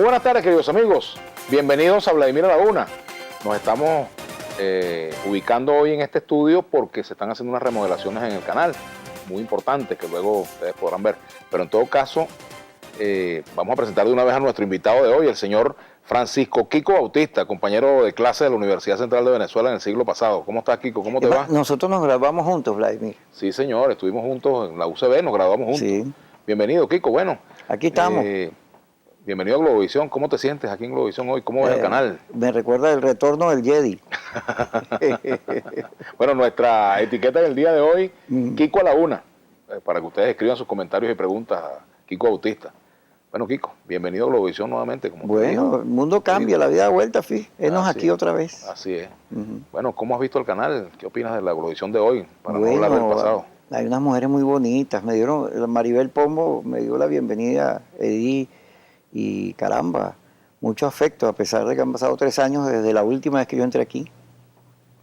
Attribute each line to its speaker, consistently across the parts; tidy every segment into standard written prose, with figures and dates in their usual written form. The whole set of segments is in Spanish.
Speaker 1: Muy buenas tardes, queridos amigos. Bienvenidos a Vladimir a la Una. Nos estamos ubicando hoy en este estudio porque se están haciendo unas remodelaciones en el canal, muy importantes, que luego ustedes podrán ver. Pero en todo caso, vamos a presentar de una vez a nuestro invitado de hoy, el señor Francisco Kiko Bautista, compañero de clase de la Universidad Central de Venezuela en el siglo pasado. ¿Cómo estás, Kiko? ¿Cómo te va?
Speaker 2: Nosotros nos graduamos juntos, Vladimir.
Speaker 1: Sí, señor, estuvimos juntos en la UCB, nos graduamos juntos.
Speaker 2: Sí.
Speaker 1: Bienvenido, Kiko. Bueno,
Speaker 2: aquí estamos.
Speaker 1: Bienvenido a Globovisión. ¿Cómo te sientes aquí en Globovisión hoy? ¿Cómo ves el canal?
Speaker 2: Me recuerda el retorno del Jedi.
Speaker 1: Bueno, nuestra etiqueta del día de hoy, Kiko a la Una, para que ustedes escriban sus comentarios y preguntas a Kiko Bautista. Bueno, Kiko, bienvenido a Globovisión nuevamente. Como
Speaker 2: bueno, el mundo cambia, la vida da vuelta, Enos aquí otra vez.
Speaker 1: Así es. Bueno, ¿cómo has visto el canal? ¿Qué opinas de la Globovisión de hoy? Para
Speaker 2: bueno,
Speaker 1: no hablar del pasado.
Speaker 2: Hay unas mujeres muy bonitas. Maribel Pombo me dio la bienvenida, Edith, y caramba, mucho afecto, a pesar de que han pasado 3 años desde la última vez que yo entré aquí.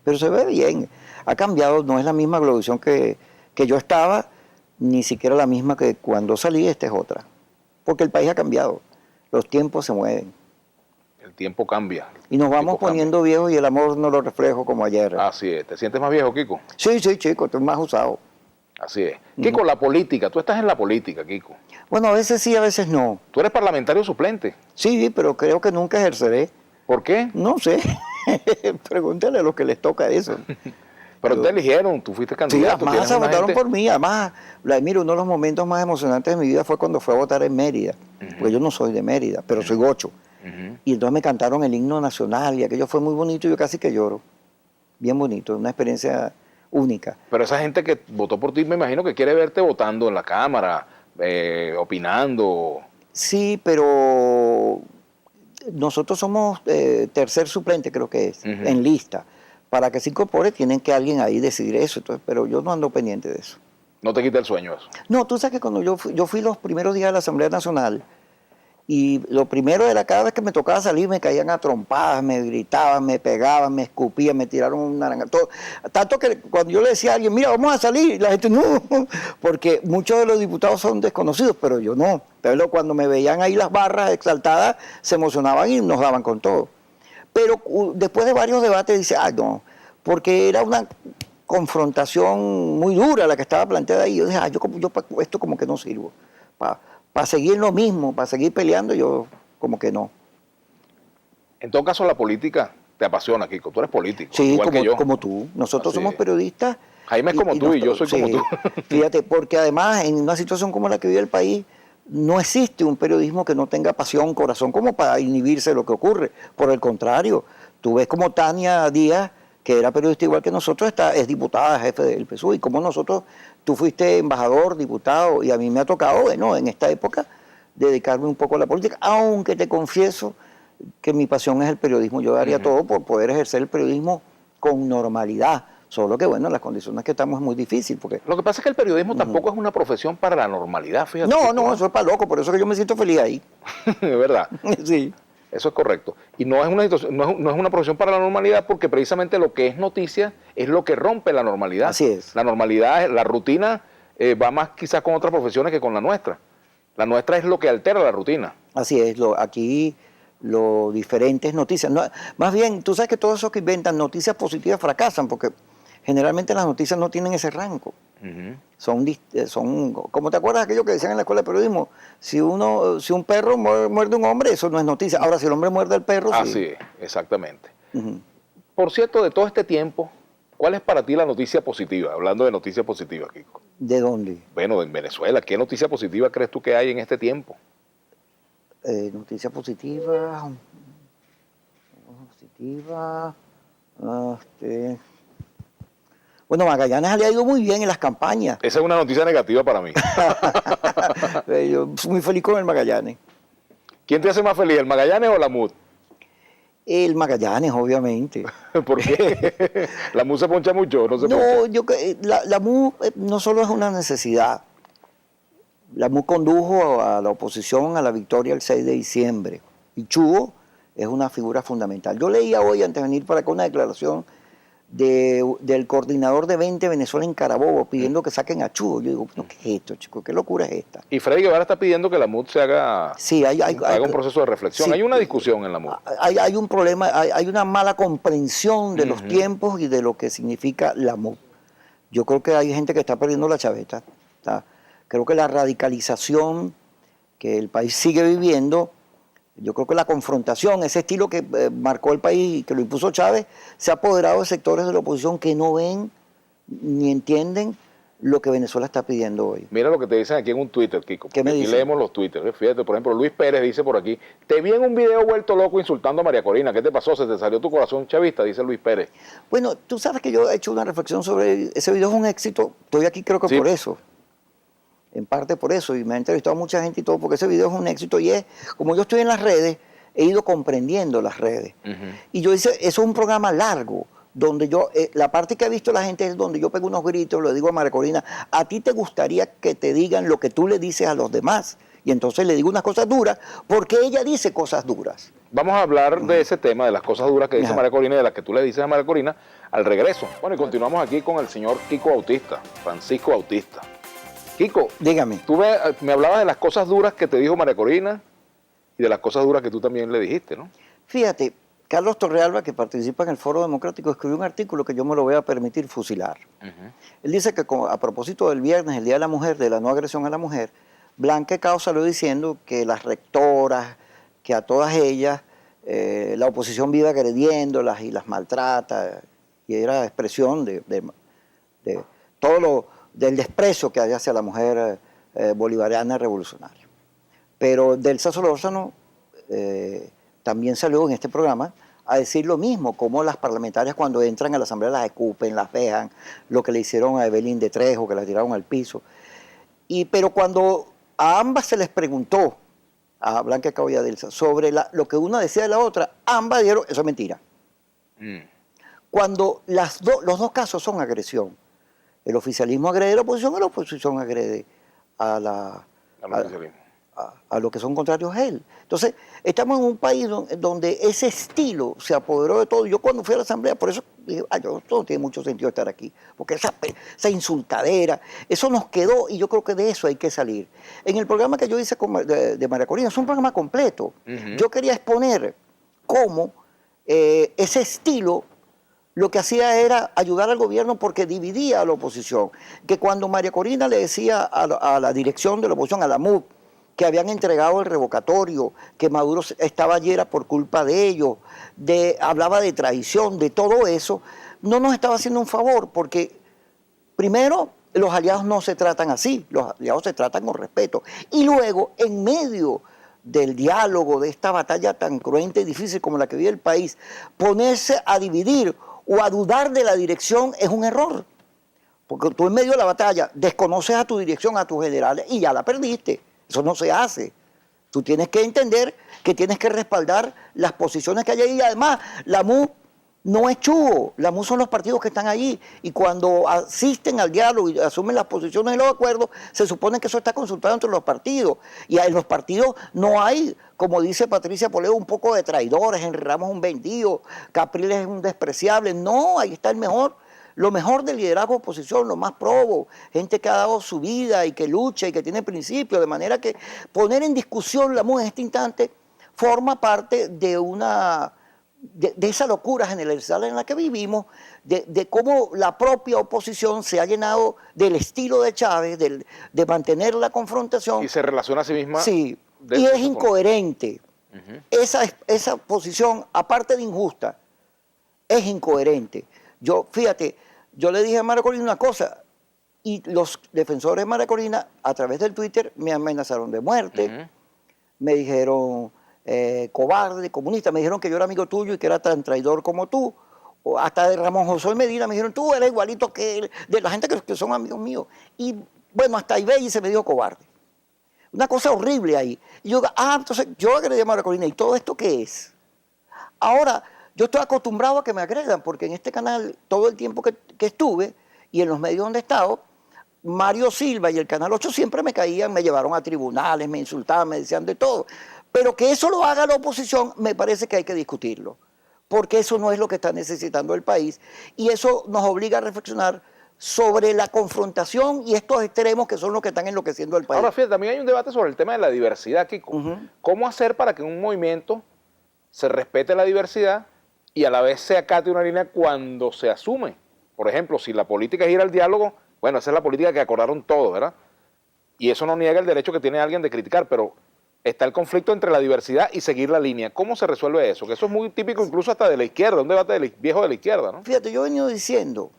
Speaker 2: Pero se ve bien. Ha cambiado, no es la misma Globovisión que yo estaba, ni siquiera la misma que cuando salí. Esta es otra. Porque el país ha cambiado, los tiempos se mueven.
Speaker 1: El tiempo cambia.
Speaker 2: Y nos vamos poniendo viejos y el amor no lo reflejo como ayer.
Speaker 1: Así es. ¿Te sientes más viejo, Kiko?
Speaker 2: Sí, chico, estoy más usado.
Speaker 1: Así es. Kiko, la política, tú estás en la política, Kiko.
Speaker 2: Bueno, a veces sí, a veces no.
Speaker 1: ¿Tú eres parlamentario suplente?
Speaker 2: Sí, pero creo que nunca ejerceré.
Speaker 1: ¿Por qué?
Speaker 2: No sé. Pregúntale a los que les toca eso.
Speaker 1: Pero te eligieron, tú fuiste candidato.
Speaker 2: Sí, además se votaron por mí. Además, Vladimir, uno de los momentos más emocionantes de mi vida fue cuando fue a votar en Mérida. Porque yo no soy de Mérida, pero soy gocho. Y entonces me cantaron el himno nacional y aquello fue muy bonito y yo casi que lloro. Bien bonito, una experiencia única.
Speaker 1: Pero esa gente que votó por ti, me imagino que quiere verte votando en la Cámara, opinando.
Speaker 2: Sí, pero nosotros somos tercer suplente, creo que es, en lista. Para que se incorpore tienen que alguien ahí decidir eso, entonces, pero yo no ando pendiente de eso.
Speaker 1: ¿No te quita el sueño eso?
Speaker 2: No, tú sabes que cuando yo fui los primeros días de la Asamblea Nacional, y lo primero era cada vez que me tocaba salir me caían a trompadas, me gritaban, me pegaban, me escupían, me tiraron un naranja. Tanto que cuando yo le decía a alguien, mira, vamos a salir, la gente no, porque muchos de los diputados son desconocidos, pero yo no. Pero cuando me veían ahí las barras exaltadas, se emocionaban y nos daban con todo. Pero después de varios debates dice, no, porque era una confrontación muy dura la que estaba planteada ahí. Yo dije, yo esto como que no sirvo. Para seguir lo mismo, para seguir peleando, yo como que no.
Speaker 1: En todo caso, la política te apasiona, Kiko. Tú eres político.
Speaker 2: Sí,
Speaker 1: igual que yo.
Speaker 2: como tú. Nosotros somos periodistas.
Speaker 1: Jaime es como tú y yo soy como tú.
Speaker 2: Fíjate, porque además en una situación como la que vive el país, no existe un periodismo que no tenga pasión, corazón, como para inhibirse de lo que ocurre. Por el contrario, tú ves como Tania Díaz, que era periodista igual que nosotros, es diputada, jefe del PSUV, y como nosotros, tú fuiste embajador, diputado, y a mí me ha tocado, bueno, en esta época, dedicarme un poco a la política, aunque te confieso que mi pasión es el periodismo. Yo daría todo por poder ejercer el periodismo con normalidad. Solo que, bueno, en las condiciones que estamos es muy difícil. Porque
Speaker 1: lo que pasa es que el periodismo tampoco es una profesión para la normalidad, fíjate.
Speaker 2: No, eso es para loco, por eso que yo me siento feliz ahí.
Speaker 1: Es verdad.
Speaker 2: Sí.
Speaker 1: Eso es correcto. Y no es una profesión para la normalidad porque precisamente lo que es noticia es lo que rompe la normalidad.
Speaker 2: Así es.
Speaker 1: La normalidad, la rutina va más quizás con otras profesiones que con la nuestra. La nuestra es lo que altera la rutina.
Speaker 2: Así es. Aquí lo diferente es noticias. No, más bien, tú sabes que todos esos que inventan noticias positivas fracasan porque generalmente las noticias no tienen ese rango. Son, como te acuerdas aquello que decían en la escuela de periodismo, si un perro muerde a un hombre, eso no es noticia. Ahora, si el hombre muerde al perro, sí.
Speaker 1: Así es, exactamente. Por cierto, de todo este tiempo, ¿cuál es para ti la noticia positiva? Hablando de noticia positiva, Kiko.
Speaker 2: ¿De dónde?
Speaker 1: Bueno, en Venezuela. ¿Qué noticia positiva crees tú que hay en este tiempo?
Speaker 2: Noticia positiva. Bueno, Magallanes le ha ido muy bien en las campañas.
Speaker 1: Esa es una noticia negativa para mí.
Speaker 2: Yo soy muy feliz con el Magallanes.
Speaker 1: ¿Quién te hace más feliz, el Magallanes o la MUD?
Speaker 2: El Magallanes, obviamente.
Speaker 1: ¿Por qué? ¿La MUD se poncha mucho?
Speaker 2: La MUD no solo es una necesidad. La MUD condujo a la oposición a la victoria el 6 de diciembre. Y Chugo es una figura fundamental. Yo leía hoy, antes de venir para acá, una declaración del coordinador de 20 Venezuela en Carabobo pidiendo que saquen a Chugo. Yo digo, no, ¿qué es esto, chicos? ¿Qué locura es esta?
Speaker 1: Y Freddy Guevara está pidiendo que la MUD se haga,
Speaker 2: Sí,
Speaker 1: haga un proceso de reflexión.
Speaker 2: Sí,
Speaker 1: hay una discusión en la MUD.
Speaker 2: Hay un problema, hay una mala comprensión de los tiempos y de lo que significa la MUD. Yo creo que hay gente que está perdiendo la chaveta. Creo que la radicalización que el país sigue viviendo, yo creo que la confrontación, ese estilo que marcó el país y que lo impuso Chávez, se ha apoderado de sectores de la oposición que no ven ni entienden lo que Venezuela está pidiendo hoy.
Speaker 1: Mira lo que te dicen aquí en un Twitter, Kiko.
Speaker 2: ¿Qué me
Speaker 1: aquí
Speaker 2: dicen?
Speaker 1: leemos los Twitters. Fíjate, por ejemplo, Luis Pérez dice por aquí, te vi en un video vuelto loco insultando a María Corina. ¿Qué te pasó? ¿Se te salió tu corazón chavista? Dice Luis Pérez.
Speaker 2: Bueno, tú sabes que yo he hecho una reflexión sobre ese video, es un éxito. Estoy aquí creo que
Speaker 1: Sí.
Speaker 2: por eso. En parte por eso. Y me ha entrevistado mucha gente y todo, porque ese video es un éxito. Y es, como yo estoy en las redes, he ido comprendiendo las redes. Y yo dice, eso es un programa largo, donde yo, la parte que ha visto la gente es donde yo pego unos gritos, le digo a María Corina, ¿a ti te gustaría que te digan lo que tú le dices a los demás? Y entonces le digo unas cosas duras, porque ella dice cosas duras.
Speaker 1: Vamos a hablar de ese tema, de las cosas duras que dice María Corina y de las que tú le dices a María Corina al regreso. Bueno, y continuamos aquí con el señor Kiko Bautista, Francisco Bautista. Kiko,
Speaker 2: dígame.
Speaker 1: Tú me hablabas de las cosas duras que te dijo María Corina y de las cosas duras que tú también le dijiste, ¿no?
Speaker 2: Fíjate, Carlos Torrealba, que participa en el Foro Democrático, escribió un artículo que yo me lo voy a permitir fusilar. Él dice que a propósito del viernes, el Día de la Mujer, de la no agresión a la mujer, Blanca Cao salió diciendo que las rectoras, que a todas ellas, la oposición vive agrediéndolas y las maltrata, y era expresión de todo del desprecio que hay hacia la mujer bolivariana revolucionaria. Pero Delsa Solórzano también salió en este programa a decir lo mismo, como las parlamentarias cuando entran a la asamblea las escupen, las vejan, lo que le hicieron a Evelyn de Trejo, que la tiraron al piso. Pero cuando a ambas se les preguntó, a Blanca Cao y a Delsa, sobre lo que una decía de la otra, ambas dijeron, eso es mentira. Cuando los dos casos son agresión, el oficialismo agrede a la oposición agrede a lo que son contrarios a él. Entonces, estamos en un país donde ese estilo se apoderó de todo. Yo cuando fui a la asamblea, por eso dije, no tiene mucho sentido estar aquí, porque esa insultadera, eso nos quedó y yo creo que de eso hay que salir. En el programa que yo hice de María Corina, es un programa completo. Yo quería exponer cómo ese estilo lo que hacía era ayudar al gobierno porque dividía a la oposición. Que cuando María Corina le decía a la dirección de la oposición, a la MUD, que habían entregado el revocatorio, que Maduro estaba ayer por culpa de ellos, hablaba de traición, de todo eso, no nos estaba haciendo un favor, porque primero los aliados no se tratan así, los aliados se tratan con respeto. Y luego, en medio del diálogo, de esta batalla tan cruenta y difícil como la que vive el país, ponerse a dividir o a dudar de la dirección es un error. Porque tú en medio de la batalla desconoces a tu dirección, a tus generales y ya la perdiste. Eso no se hace. Tú tienes que entender que tienes que respaldar las posiciones que hay ahí. Y además, la MU no es Chugo, la MU son los partidos que están allí. Y cuando asisten al diálogo y asumen las posiciones y los acuerdos, se supone que eso está consultado entre los partidos. Y en los partidos no hay, como dice Patricia Poleo, un poco de traidores, Henry Ramos es un vendido, Capriles es un despreciable. No, ahí está lo mejor del liderazgo de oposición, lo más probo, gente que ha dado su vida y que lucha y que tiene principios, de manera que poner en discusión la MU en este instante forma parte de esa locura generalizada en la que vivimos, de cómo la propia oposición se ha llenado del estilo de Chávez, de mantener la confrontación.
Speaker 1: Y se relaciona a sí misma.
Speaker 2: Sí, y es incoherente. Esa posición, aparte de injusta, es incoherente. Fíjate, yo le dije a María Corina una cosa, y los defensores de María Corina, a través del Twitter, me amenazaron de muerte, me dijeron cobarde, comunista, me dijeron que yo era amigo tuyo y que era tan traidor como tú, o hasta de Ramón José Medina me dijeron, tú eres igualito que él, de la gente que son amigos míos. Y bueno, hasta Ibey se me dijo cobarde. Una cosa horrible ahí. Y yo, entonces yo agredí a María Corina, ¿y todo esto qué es? Ahora, yo estoy acostumbrado a que me agredan, porque en este canal, todo el tiempo que estuve, y en los medios donde he estado, Mario Silva y el Canal 8 siempre me caían, me llevaron a tribunales, me insultaban, me decían de todo. Pero que eso lo haga la oposición, me parece que hay que discutirlo. porque eso no es lo que está necesitando el país. Y eso nos obliga a reflexionar sobre la confrontación y estos extremos que son los que están enloqueciendo al país.
Speaker 1: Ahora, fíjate, también hay un debate sobre el tema de la diversidad, Kiko. ¿Cómo hacer para que en un movimiento se respete la diversidad y a la vez se acate una línea cuando se asume? Por ejemplo, si la política es ir al diálogo, bueno, esa es la política que acordaron todos, ¿verdad? Y eso no niega el derecho que tiene alguien de criticar, pero está el conflicto entre la diversidad y seguir la línea. ¿Cómo se resuelve eso? Que eso es muy típico incluso hasta de la izquierda, un debate viejo de la izquierda, ¿no?
Speaker 2: Fíjate, yo he venido diciendo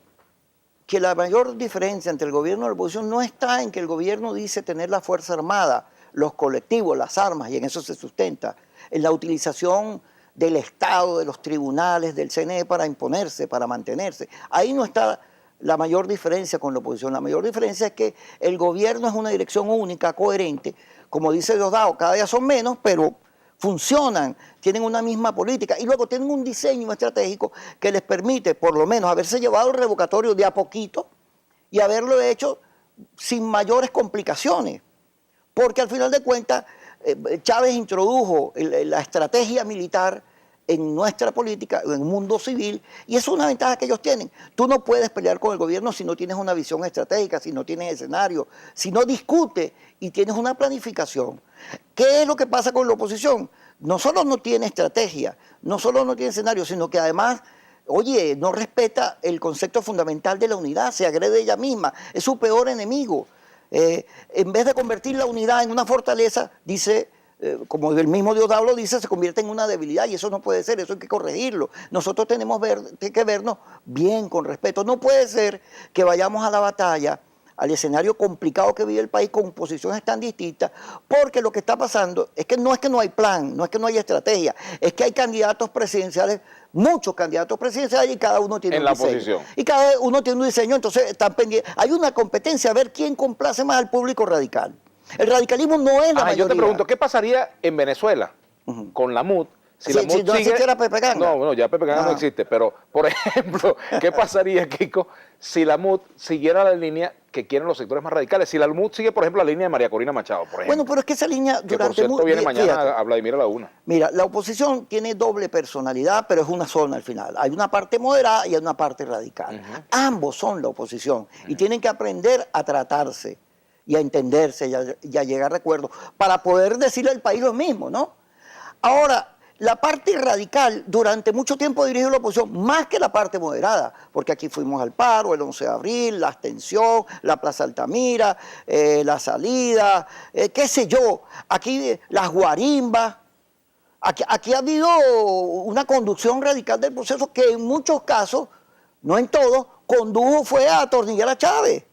Speaker 2: que la mayor diferencia entre el gobierno y la oposición no está en que el gobierno dice tener la Fuerza Armada, los colectivos, las armas, y en eso se sustenta, en la utilización del Estado, de los tribunales, del CNE para imponerse, para mantenerse. Ahí no está la mayor diferencia con la oposición. La mayor diferencia es que el gobierno es una dirección única, coherente. Como dice Diosdado, cada día son menos, pero funcionan, tienen una misma política y luego tienen un diseño estratégico que les permite por lo menos haberse llevado el revocatorio de a poquito y haberlo hecho sin mayores complicaciones. Porque al final de cuentas Chávez introdujo la estrategia militar en nuestra política, en el mundo civil, y eso es una ventaja que ellos tienen. Tú no puedes pelear con el gobierno si no tienes una visión estratégica, si no tienes escenario, si no discutes y tienes una planificación. ¿Qué es lo que pasa con la oposición? No solo no tiene estrategia, no solo no tiene escenario, sino que además, oye, no respeta el concepto fundamental de la unidad, se agrede ella misma, es su peor enemigo. En vez de convertir la unidad en una fortaleza, dice, como el mismo Diosdado lo dice, se convierte en una debilidad y eso no puede ser, eso hay que corregirlo. Nosotros tenemos que vernos bien, con respeto. No puede ser que vayamos a la batalla, al escenario complicado que vive el país con posiciones tan distintas, porque lo que está pasando es que no hay plan, no es que no hay estrategia, es que hay candidatos presidenciales, muchos candidatos presidenciales y cada uno tiene un diseño. En la oposición. Y cada uno tiene un diseño, entonces están pendientes. Hay una competencia a ver quién complace más al público radical. El radicalismo no es la mayoría.
Speaker 1: Yo te pregunto, ¿qué pasaría en Venezuela con la MUD? Si la MUD
Speaker 2: no
Speaker 1: sigue...
Speaker 2: existiera Pepe Ganga.
Speaker 1: No, ya Pepe Ganga no existe, pero, por ejemplo, ¿qué pasaría, Kiko, si la MUD siguiera la línea que quieren los sectores más radicales? Si la MUD sigue, por ejemplo, la línea de María Corina Machado, por ejemplo.
Speaker 2: Bueno, pero es que esa línea
Speaker 1: durante... Que, por cierto, viene mañana a Vladimir a la 1.
Speaker 2: Mira, la oposición tiene doble personalidad, pero es una sola al final. Hay una parte moderada y hay una parte radical. Ambos son la oposición y tienen que aprender a tratarse y a entenderse y a llegar a acuerdos para poder decirle al país lo mismo, ¿no? Ahora, la parte radical durante mucho tiempo dirigió la oposición, más que la parte moderada, porque aquí fuimos al paro, el 11 de abril, la abstención, la Plaza Altamira, la salida, qué sé yo, aquí las guarimbas. Aquí ha habido una conducción radical del proceso que en muchos casos, no en todos, condujo fue a atornillar a Chávez,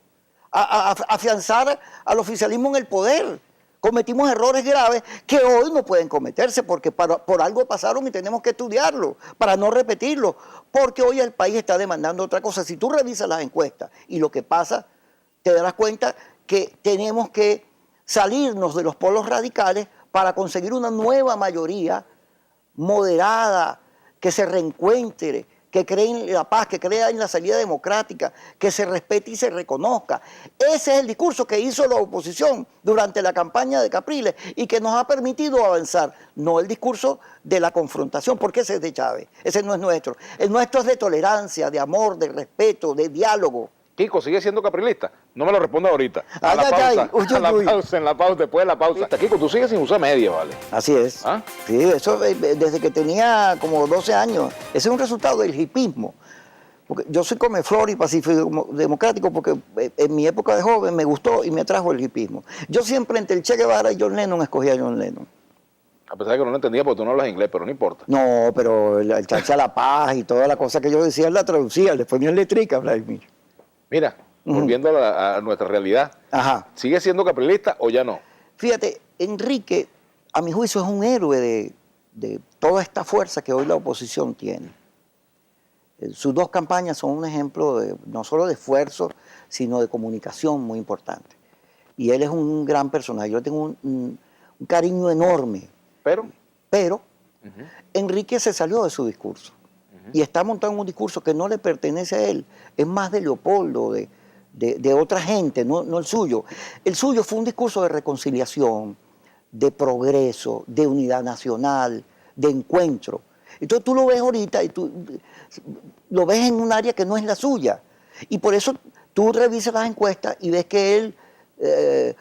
Speaker 2: a afianzar al oficialismo en el poder. Cometimos errores graves que hoy no pueden cometerse porque por algo pasaron y tenemos que estudiarlo para no repetirlo, porque hoy el país está demandando otra cosa. Si tú revisas las encuestas y lo que pasa, te darás cuenta que tenemos que salirnos de los polos radicales para conseguir una nueva mayoría moderada, que se reencuentre, que cree en la paz, que crea en la salida democrática, que se respete y se reconozca. Ese es el discurso que hizo la oposición durante la campaña de Capriles y que nos ha permitido avanzar, no el discurso de la confrontación, porque ese es de Chávez, ese no es nuestro. El nuestro es de tolerancia, de amor, de respeto, de diálogo.
Speaker 1: Kiko, ¿sigue siendo caprilista? No me lo responda ahorita. A la pausa, en la pausa, después de la pausa. Kiko, tú sigues sin usar medias, ¿vale?
Speaker 2: Así es.
Speaker 1: ¿Ah?
Speaker 2: Sí, eso desde que tenía como 12 años. Ese es un resultado del hipismo. Porque yo soy comeflor y pacífico democrático porque en mi época de joven me gustó y me atrajo el hipismo. Yo siempre entre el Che Guevara y John Lennon escogía a John Lennon.
Speaker 1: A pesar de que no lo entendía porque tú no hablas inglés, pero no importa.
Speaker 2: No, pero el Chacha la Paz y toda la cosa que yo decía, él la traducía, le ponía en letrica, Vladimir.
Speaker 1: Mira, volviendo a nuestra realidad, ¿sigue siendo caprilista o ya no?
Speaker 2: Fíjate, Enrique, a mi juicio, es un héroe de toda esta fuerza que hoy la oposición tiene. Sus dos campañas son un ejemplo no solo de esfuerzo, sino de comunicación muy importante. Y él es un gran personaje. Yo tengo un cariño enorme. Pero Enrique se salió de su discurso. Y está montado en un discurso que no le pertenece a él, es más de Leopoldo, de otra gente, no el suyo. El suyo fue un discurso de reconciliación, de progreso, de unidad nacional, de encuentro. Entonces tú lo ves ahorita y tú lo ves en un área que no es la suya. Y por eso tú revisas las encuestas y ves que él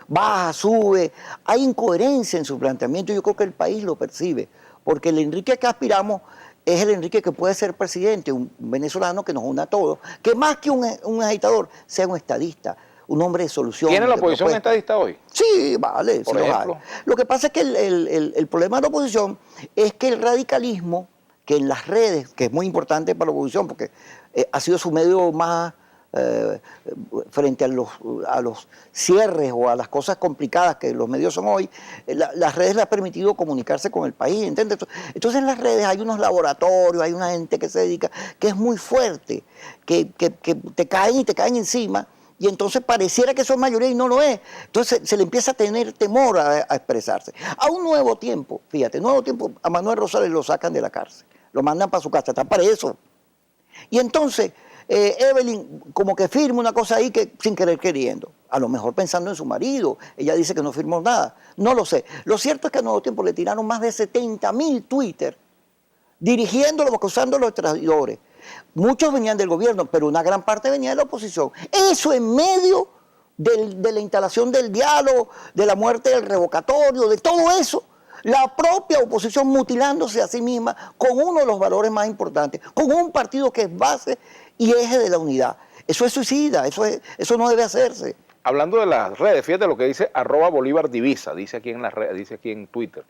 Speaker 2: baja, sube. Hay incoherencia en su planteamiento y yo creo que el país lo percibe. Porque el Enrique que aspiramos es el Enrique que puede ser presidente, un venezolano que nos una a todos, que más que un agitador, sea un estadista, un hombre de solución.
Speaker 1: ¿Tiene la oposición un estadista hoy?
Speaker 2: Sí, vale.
Speaker 1: Por
Speaker 2: sí
Speaker 1: ejemplo.
Speaker 2: lo que pasa es que el problema de la oposición es que el radicalismo, que en las redes, que es muy importante para la oposición, porque ha sido su medio más frente a los cierres o a las cosas complicadas que los medios son hoy, las redes le han permitido comunicarse con el país, ¿entiendes? Entonces en las redes hay unos laboratorios, hay una gente que se dedica, que es muy fuerte, que te caen y te caen encima, y entonces pareciera que son mayoría y no lo es. Entonces se le empieza a tener temor a expresarse. A un Nuevo Tiempo, fíjate, Nuevo Tiempo, a Manuel Rosales lo sacan de la cárcel, lo mandan para su casa, está preso. Y entonces Evelyn como que firma una cosa ahí que sin querer queriendo, a lo mejor pensando en su marido. Ella dice que no firmó nada, no lo sé. Lo cierto es que a Nuevo Tiempo le tiraron más de 70.000 Twitter dirigiéndolo, acusándolo de traidores. Muchos venían del gobierno, pero una gran parte venía de la oposición. Eso en medio de la instalación del diálogo, de la muerte del revocatorio, de todo eso. La propia oposición mutilándose a sí misma con uno de los valores más importantes, con un partido que es base y eje de la unidad. Eso es suicida, eso no debe hacerse.
Speaker 1: Hablando de las redes, fíjate lo que dice @BolívarDivisa, dice aquí en las redes, dice aquí en Twitter.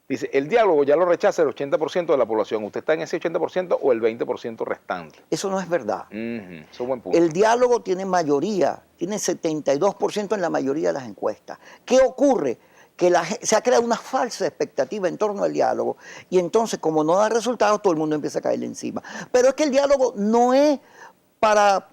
Speaker 1: Dice, el diálogo ya lo rechaza el 80% de la población. ¿Usted está en ese 80% o el 20% restante?
Speaker 2: Eso no es verdad.
Speaker 1: Eso es un buen punto.
Speaker 2: El diálogo tiene mayoría, tiene 72% en la mayoría de las encuestas. ¿Qué ocurre? Que se ha creado una falsa expectativa en torno al diálogo y entonces como no da resultados todo el mundo empieza a caerle encima. Pero es que el diálogo no es para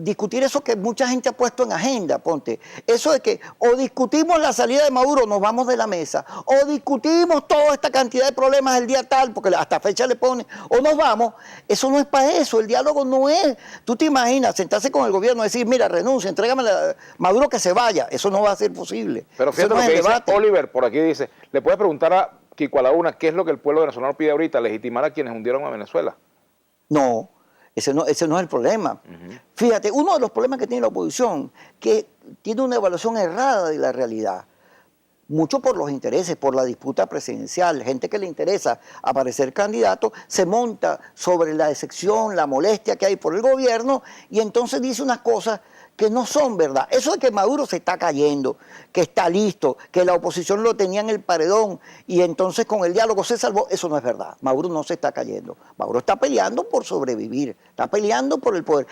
Speaker 2: discutir eso que mucha gente ha puesto en agenda, ponte. Eso de que o discutimos la salida de Maduro, nos vamos de la mesa, o discutimos toda esta cantidad de problemas el día tal, porque hasta fecha le ponen, o nos vamos. Eso no es para eso, el diálogo no es. Tú te imaginas sentarse con el gobierno y decir, mira, renuncia, entrégame a Maduro que se vaya. Eso no va a ser posible.
Speaker 1: Pero fíjate lo que dice Oliver, por aquí dice, le puedes preguntar a Kiko Alauna qué es lo que el pueblo venezolano pide ahorita, legitimar a quienes hundieron a Venezuela.
Speaker 2: No. Ese no es el problema. Fíjate, uno de los problemas que tiene la oposición, que tiene una evaluación errada de la realidad, mucho por los intereses, por la disputa presidencial, gente que le interesa aparecer candidato, se monta sobre la decepción, la molestia que hay por el gobierno y entonces dice unas cosas que no son verdad. Eso de que Maduro se está cayendo, que está listo, que la oposición lo tenía en el paredón y entonces con el diálogo se salvó, eso no es verdad. Maduro no se está cayendo. Maduro está peleando por sobrevivir, está peleando por el poder.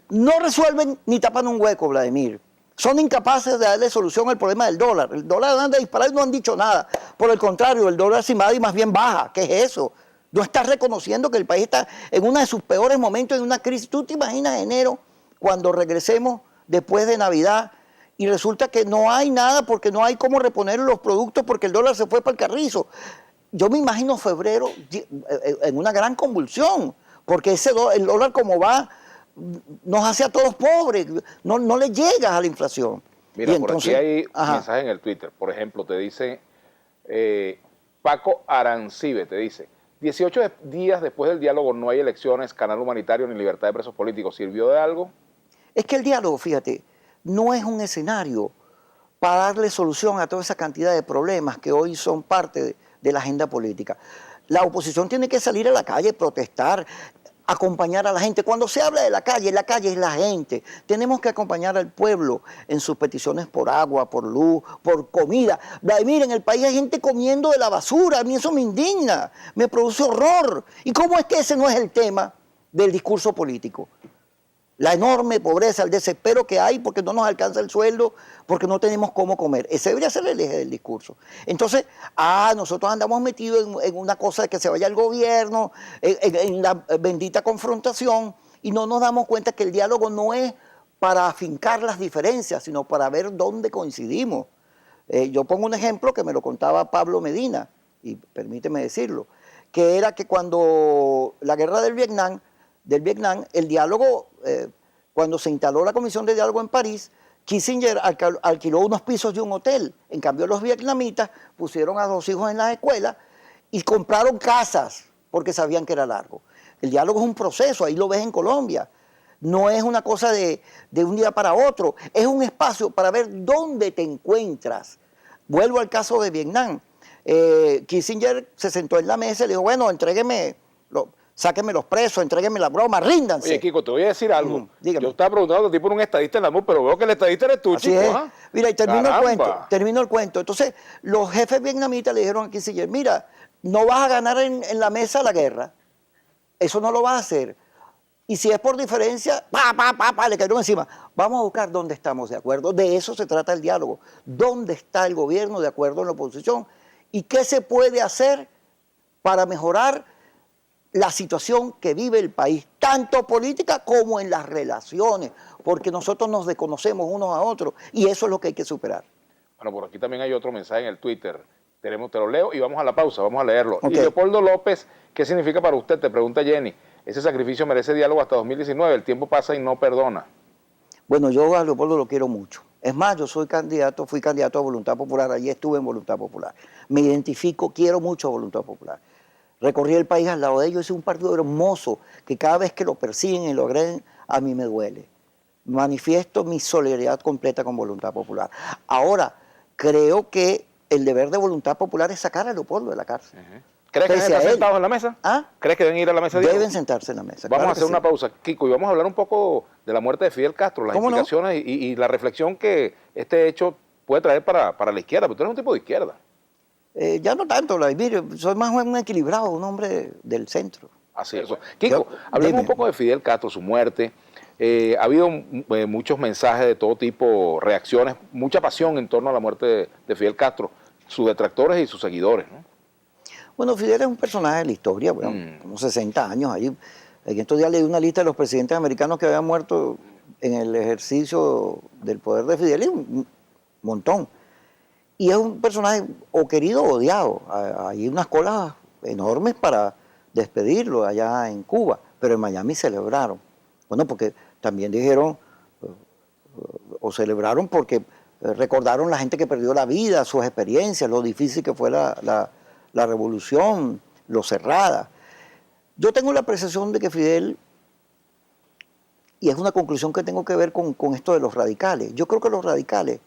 Speaker 2: No resuelven ni tapan un hueco, Vladimir. Son incapaces de darle solución al problema del dólar. El dólar anda a disparar y no han dicho nada. Por el contrario, el dólar y más bien baja. ¿Qué es eso? No está reconociendo que el país está en uno de sus peores momentos, en una crisis. ¿Tú te imaginas enero cuando regresemos después de Navidad y resulta que no hay nada porque no hay cómo reponer los productos porque el dólar se fue para el carrizo? Yo me imagino febrero en una gran convulsión porque el dólar como va nos hace a todos pobres, no le llegas a la inflación.
Speaker 1: Mira, por aquí hay mensajes en el Twitter, por ejemplo, te dice Paco Arancibe, te dice, 18 días después del diálogo no hay elecciones, canal humanitario ni libertad de presos políticos, ¿sirvió de algo?
Speaker 2: Es que el diálogo, fíjate, no es un escenario para darle solución a toda esa cantidad de problemas que hoy son parte de la agenda política. La oposición tiene que salir a la calle, protestar, acompañar a la gente. Cuando se habla de la calle es la gente. Tenemos que acompañar al pueblo en sus peticiones por agua, por luz, por comida. Vladimir, en el país hay gente comiendo de la basura. A mí eso me indigna, me produce horror. ¿Y cómo es que ese no es el tema del discurso político? La enorme pobreza, el desespero que hay porque no nos alcanza el sueldo, porque no tenemos cómo comer. Ese debería ser el eje del discurso. Entonces, nosotros andamos metidos en una cosa de que se vaya el gobierno, en la bendita confrontación, y no nos damos cuenta que el diálogo no es para afincar las diferencias, sino para ver dónde coincidimos. Yo pongo un ejemplo que me lo contaba Pablo Medina, y permíteme decirlo, que era que cuando la guerra del Vietnam, el diálogo, cuando se instaló la Comisión de Diálogo en París, Kissinger alquiló unos pisos de un hotel. En cambio, los vietnamitas pusieron a los hijos en las escuelas y compraron casas porque sabían que era largo. El diálogo es un proceso, ahí lo ves en Colombia. No es una cosa de un día para otro, es un espacio para ver dónde te encuentras. Vuelvo al caso de Vietnam. Kissinger se sentó en la mesa y le dijo, bueno, sáquenme los presos, entréguenme la broma, ríndanse.
Speaker 1: Oye, Kiko, te voy a decir algo.
Speaker 2: Dígame.
Speaker 1: Yo estaba preguntando a ti por un estadista en la MUD, pero veo que el estadista eres tú,
Speaker 2: Así
Speaker 1: chico.
Speaker 2: es.
Speaker 1: ¿Ah?
Speaker 2: Mira, y
Speaker 1: Caramba.
Speaker 2: termino el cuento. Entonces, los jefes vietnamitas le dijeron a Kissinger, mira, no vas a ganar en la mesa la guerra. Eso no lo vas a hacer. Y si es por diferencia, le cayeron encima. Vamos a buscar dónde estamos de acuerdo. De eso se trata el diálogo. ¿Dónde está el gobierno de acuerdo en la oposición? ¿Y qué se puede hacer para mejorar la situación que vive el país, tanto política como en las relaciones? Porque nosotros nos desconocemos unos a otros y eso es lo que hay que superar.
Speaker 1: Bueno, por aquí también hay otro mensaje en el Twitter. Te lo leo y vamos a la pausa, vamos a leerlo.
Speaker 2: Okay.
Speaker 1: Y Leopoldo López, ¿qué significa para usted? Te pregunta Jenny. Ese sacrificio merece diálogo hasta 2019, el tiempo pasa y no perdona.
Speaker 2: Bueno, yo a Leopoldo lo quiero mucho. Es más, yo fui candidato a Voluntad Popular, allí estuve en Voluntad Popular. Me identifico, quiero mucho a Voluntad Popular. Recorrí el país al lado de ellos, es un partido hermoso que cada vez que lo persiguen y lo agreden, a mí me duele. Manifiesto mi solidaridad completa con Voluntad Popular. Ahora, creo que el deber de Voluntad Popular es sacar a Leopoldo de la cárcel.
Speaker 1: ¿Crees que deben estar sentados en la mesa?
Speaker 2: ¿Ah?
Speaker 1: ¿Crees que deben ir a la mesa?
Speaker 2: Deben sentarse en la mesa.
Speaker 1: Vamos
Speaker 2: claro
Speaker 1: a hacer una pausa, Kiko, y vamos a hablar un poco de la muerte de Fidel Castro, las implicaciones y la reflexión que este hecho puede traer para la izquierda, porque tú eres un tipo de izquierda.
Speaker 2: Ya no tanto, Vladimir, soy más un equilibrado, un hombre del centro.
Speaker 1: Así es. Kiko, hablemos un poco de Fidel Castro, su muerte. Ha habido muchos mensajes de todo tipo, reacciones, mucha pasión en torno a la muerte de Fidel Castro, sus detractores y sus seguidores, ¿no?
Speaker 2: Bueno, Fidel es un personaje de la historia, bueno, como 60 años. Ahí, en estos días leí una lista de los presidentes americanos que habían muerto en el ejercicio del poder de Fidel, y un montón. Y es un personaje o querido o odiado. Hay unas colas enormes para despedirlo allá en Cuba, pero en Miami celebraron. Bueno, porque también dijeron, o celebraron porque recordaron la gente que perdió la vida, sus experiencias, lo difícil que fue la revolución, lo cerrada. Yo tengo la apreciación de que Fidel, y es una conclusión que tengo que ver con esto de los radicales, yo creo que los radicales,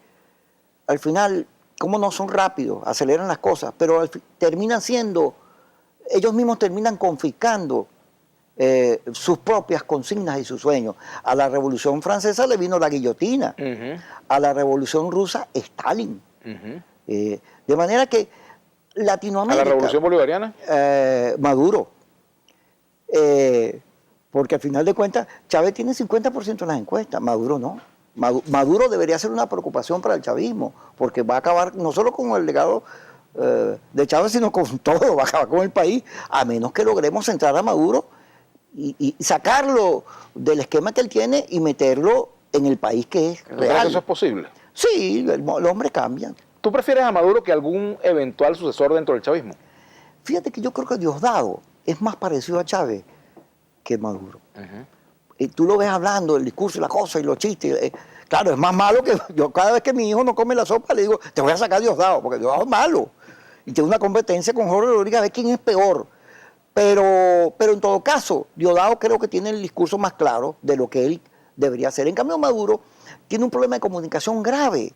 Speaker 2: al final, como no son rápidos, aceleran las cosas, pero terminan siendo, ellos mismos terminan confiscando sus propias consignas y sus sueños. A la Revolución Francesa le vino la guillotina, a la Revolución Rusa, Stalin. De manera que Latinoamérica...
Speaker 1: ¿A la Revolución Bolivariana?
Speaker 2: Maduro. Porque al final de cuentas, Chávez tiene 50% en las encuestas, Maduro no. Maduro debería ser una preocupación para el chavismo, porque va a acabar no solo con el legado de Chávez, sino con todo, va a acabar con el país, a menos que logremos centrar a Maduro y sacarlo del esquema que él tiene y meterlo en el país que es real.
Speaker 1: ¿Crees que eso es posible?
Speaker 2: Sí, el hombre cambia.
Speaker 1: ¿Tú prefieres a Maduro que algún eventual sucesor dentro del chavismo?
Speaker 2: Fíjate que yo creo que Diosdado es más parecido a Chávez que Maduro. Y tú lo ves hablando, el discurso y la cosa y los chistes. Claro, es más malo que yo. Cada vez que mi hijo no come la sopa, le digo, te voy a sacar a Diosdado, porque Diosdado es malo. Y tiene una competencia con Jorge Rodríguez a ver quién es peor. Pero en todo caso, Diosdado creo que tiene el discurso más claro de lo que él debería hacer. En cambio, Maduro tiene un problema de comunicación grave,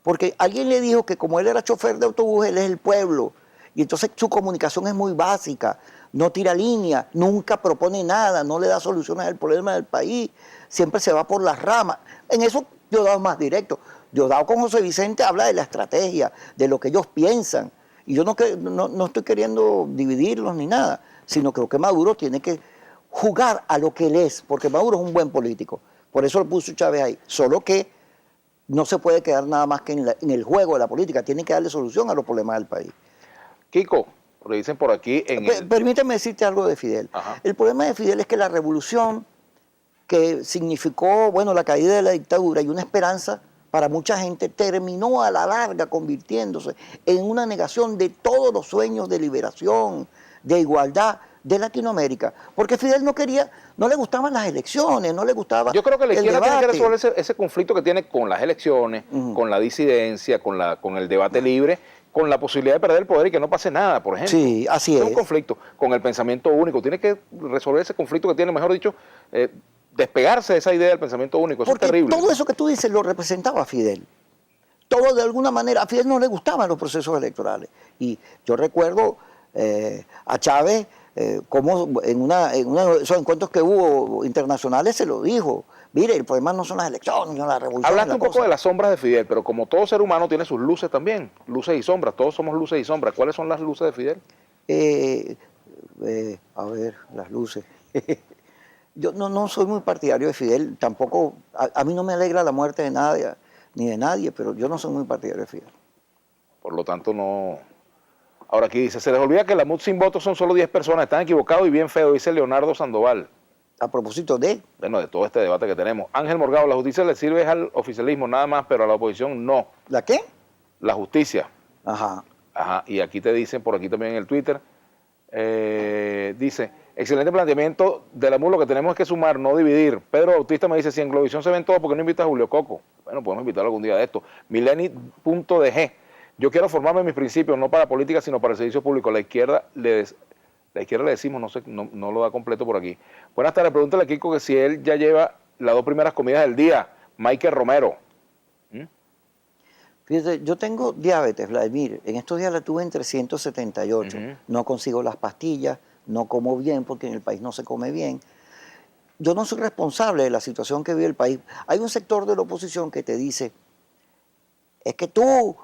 Speaker 2: porque alguien le dijo que como él era chofer de autobús, él es el pueblo. Y entonces su comunicación es muy básica, no tira línea, nunca propone nada, no le da soluciones al problema del país, siempre se va por las ramas. En eso Diosdado es más directo. Diosdado con José Vicente habla de la estrategia, de lo que ellos piensan. Y yo no estoy queriendo dividirlos ni nada, sino creo que Maduro tiene que jugar a lo que él es, porque Maduro es un buen político. Por eso lo puso Chávez ahí. Solo que no se puede quedar nada más que en el juego de la política, tiene que darle solución a los problemas del país.
Speaker 1: Kiko, lo dicen por aquí
Speaker 2: Permíteme decirte algo de Fidel.
Speaker 1: Ajá.
Speaker 2: El problema de Fidel es que la revolución que significó, bueno, la caída de la dictadura y una esperanza para mucha gente, terminó a la larga convirtiéndose en una negación de todos los sueños de liberación, de igualdad de Latinoamérica. Porque Fidel no le gustaban las elecciones, no le gustaba
Speaker 1: Yo creo que la
Speaker 2: el
Speaker 1: izquierda tiene que
Speaker 2: debate.
Speaker 1: resolver ese conflicto que tiene con las elecciones, con la disidencia, con el debate libre, con la posibilidad de perder el poder y que no pase nada, por ejemplo.
Speaker 2: Sí, así
Speaker 1: Es
Speaker 2: es.
Speaker 1: un conflicto con el pensamiento único. Tiene que resolver ese conflicto que tiene, mejor dicho, despegarse de esa idea del pensamiento único. Eso
Speaker 2: Porque
Speaker 1: es terrible.
Speaker 2: todo eso que tú dices lo representaba Fidel. Todo de alguna manera, a Fidel no le gustaban los procesos electorales. Y yo recuerdo a Chávez, como en esos encuentros que hubo internacionales se lo dijo. Mire, el problema no son las elecciones, no la revolución.
Speaker 1: Hablaste un poco de las sombras de Fidel, pero como todo ser humano tiene sus luces también, luces y sombras, todos somos luces y sombras. ¿Cuáles son las luces de Fidel?
Speaker 2: A ver, las luces. Yo no soy muy partidario de Fidel, tampoco, a mí no me alegra la muerte de nadie, ni de nadie, pero yo no soy muy partidario de Fidel.
Speaker 1: Por lo tanto, no. Ahora aquí dice, se les olvida que la MUD sin votos son solo 10 personas, están equivocados y bien feo, dice Leonardo Sandoval.
Speaker 2: A propósito de...
Speaker 1: Bueno, de todo este debate que tenemos. Ángel Morgado, la justicia le sirve al oficialismo nada más, pero a la oposición no.
Speaker 2: ¿La qué?
Speaker 1: La justicia.
Speaker 2: Ajá.
Speaker 1: Ajá, y aquí te dicen, por aquí también en el Twitter, dice, excelente planteamiento de la MUD, lo que tenemos es que sumar, no dividir. Pedro Bautista me dice, si en Globovisión se ven todos, ¿por qué no invita a Julio Coco? Bueno, podemos invitarlo algún día de esto. Mileni.dg, yo quiero formarme en mis principios, no para política, sino para el servicio público. La izquierda le decimos, no sé, no lo da completo por aquí. Buenas tardes, pregúntale a Kiko que si él ya lleva las 2 primeras comidas del día. Michael Romero.
Speaker 2: Fíjate, yo tengo diabetes, Vladimir. En estos días la tuve en 378. No consigo las pastillas, no como bien porque en el país no se come bien. Yo no soy responsable de la situación que vive el país. Hay un sector de la oposición que te dice, es que tú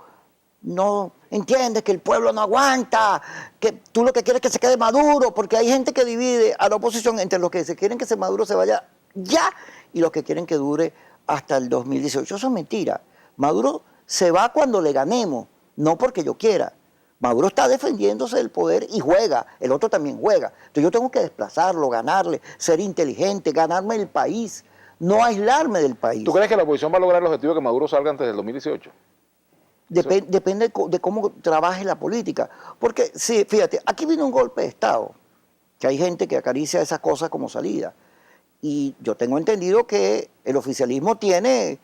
Speaker 2: no entiendes que el pueblo no aguanta, que tú lo que quieres es que se quede Maduro, porque hay gente que divide a la oposición entre los que se quieren que Maduro se vaya ya y los que quieren que dure hasta el 2018. Eso es mentira. Maduro se va cuando le ganemos, no porque yo quiera. Maduro está defendiéndose del poder y juega, el otro también juega. Entonces yo tengo que desplazarlo, ganarle, ser inteligente, ganarme el país, no aislarme del país.
Speaker 1: ¿Tú crees que la oposición va a lograr el objetivo de que Maduro salga antes del 2018?
Speaker 2: Depende de cómo trabaje la política. Porque, sí, fíjate, aquí vino un golpe de Estado, que hay gente que acaricia esas cosas como salida. Y yo tengo entendido que el oficialismo tiene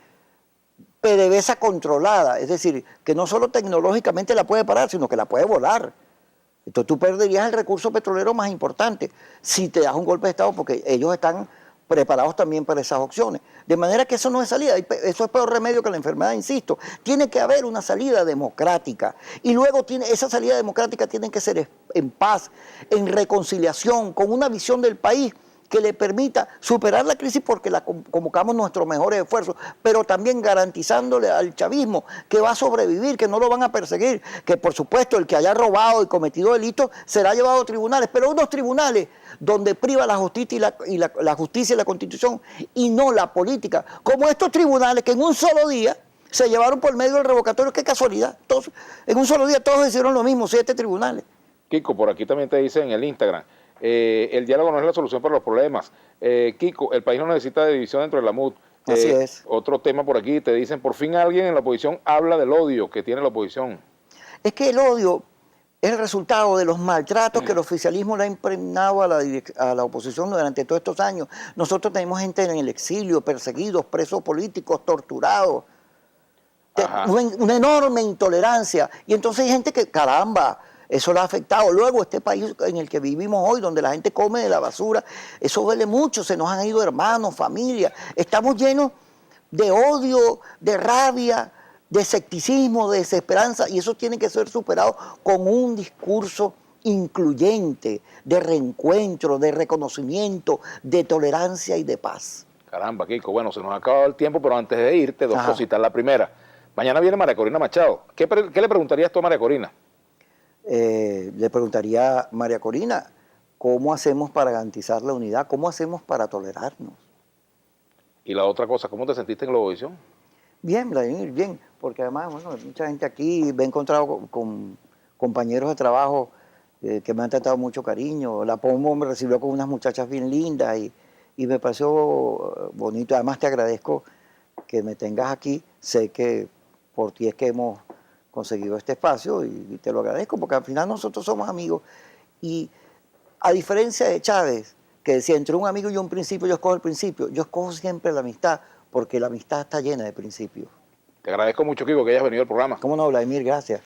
Speaker 2: PDVSA controlada, es decir, que no solo tecnológicamente la puede parar, sino que la puede volar. Entonces tú perderías el recurso petrolero más importante si te das un golpe de Estado, porque ellos están preparados también para esas opciones. De manera que eso no es salida, eso es peor remedio que la enfermedad, insisto. Tiene que haber una salida democrática y luego esa salida democrática tiene que ser en paz, en reconciliación, con una visión del país que le permita superar la crisis porque la convocamos nuestros mejores esfuerzos, pero también garantizándole al chavismo que va a sobrevivir, que no lo van a perseguir, que por supuesto el que haya robado y cometido delitos será llevado a tribunales, pero unos tribunales donde priva la justicia la justicia y la Constitución y no la política, como estos tribunales que en un solo día se llevaron por medio del revocatorio. Qué casualidad, todos, en un solo día todos hicieron lo mismo, 7 tribunales.
Speaker 1: Kiko, por aquí también te dice en el Instagram, el diálogo no es la solución para los problemas. Kiko, el país no necesita de división dentro de la MUD.
Speaker 2: Así es.
Speaker 1: Otro tema por aquí, te dicen, por fin alguien en la oposición habla del odio que tiene la oposición.
Speaker 2: Es que el odio es el resultado de los maltratos que el oficialismo le ha impregnado a la oposición durante todos estos años. Nosotros tenemos gente en el exilio, perseguidos, presos políticos, torturados. Una enorme intolerancia. Y entonces hay gente que, caramba, eso lo ha afectado. Luego este país en el que vivimos hoy, donde la gente come de la basura, eso duele mucho, se nos han ido hermanos, familias. Estamos llenos de odio, de rabia, de escepticismo, de desesperanza, y eso tiene que ser superado con un discurso incluyente, de reencuentro, de reconocimiento, de tolerancia y de paz.
Speaker 1: Caramba, Kiko, bueno, se nos ha acabado el tiempo, pero antes de irte, 2 cositas. La primera, mañana viene María Corina Machado. ¿Qué le preguntarías tú a María Corina?
Speaker 2: Le preguntaría a María Corina, ¿cómo hacemos para garantizar la unidad? ¿Cómo hacemos para tolerarnos?
Speaker 1: Y la otra cosa, ¿cómo te sentiste en Globovisión?
Speaker 2: Bien, Vladimir, bien, porque además, bueno, mucha gente aquí, me he encontrado con compañeros de trabajo que me han tratado mucho cariño. La POMO me recibió con unas muchachas bien lindas y me pareció bonito. Además te agradezco que me tengas aquí. Sé que por ti es que hemos conseguido este espacio y te lo agradezco porque al final nosotros somos amigos. Y a diferencia de Chávez, que decía, entre un amigo y un principio, yo escojo el principio, yo escojo siempre la amistad, porque la amistad está llena de principios.
Speaker 1: Te agradezco mucho, Kiko, que hayas venido al programa.
Speaker 2: ¿Cómo no, Vladimir? Gracias.